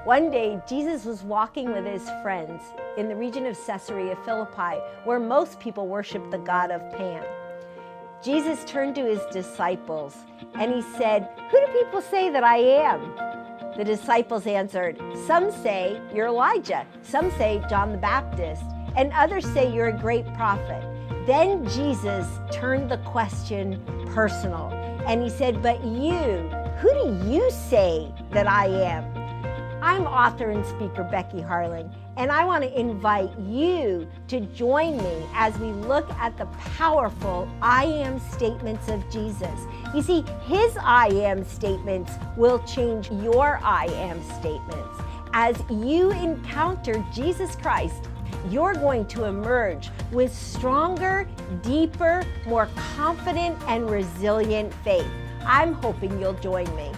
One day, Jesus was walking with his friends in the region of Caesarea Philippi, where most people worship the god of Pan. Jesus turned to his disciples and he said, "Who do people say that I am?" The disciples answered, "Some say you're Elijah, some say John the Baptist, and others say you're a great prophet." Then Jesus turned the question personal and he said, "But you, who do you say that I am?" I'm author and speaker Becky Harling, and I want to invite you to join me as we look at the powerful I am statements of Jesus. You see, his I am statements will change your I am statements. As you encounter Jesus Christ, you're going to emerge with stronger, deeper, more confident, and resilient faith. I'm hoping you'll join me.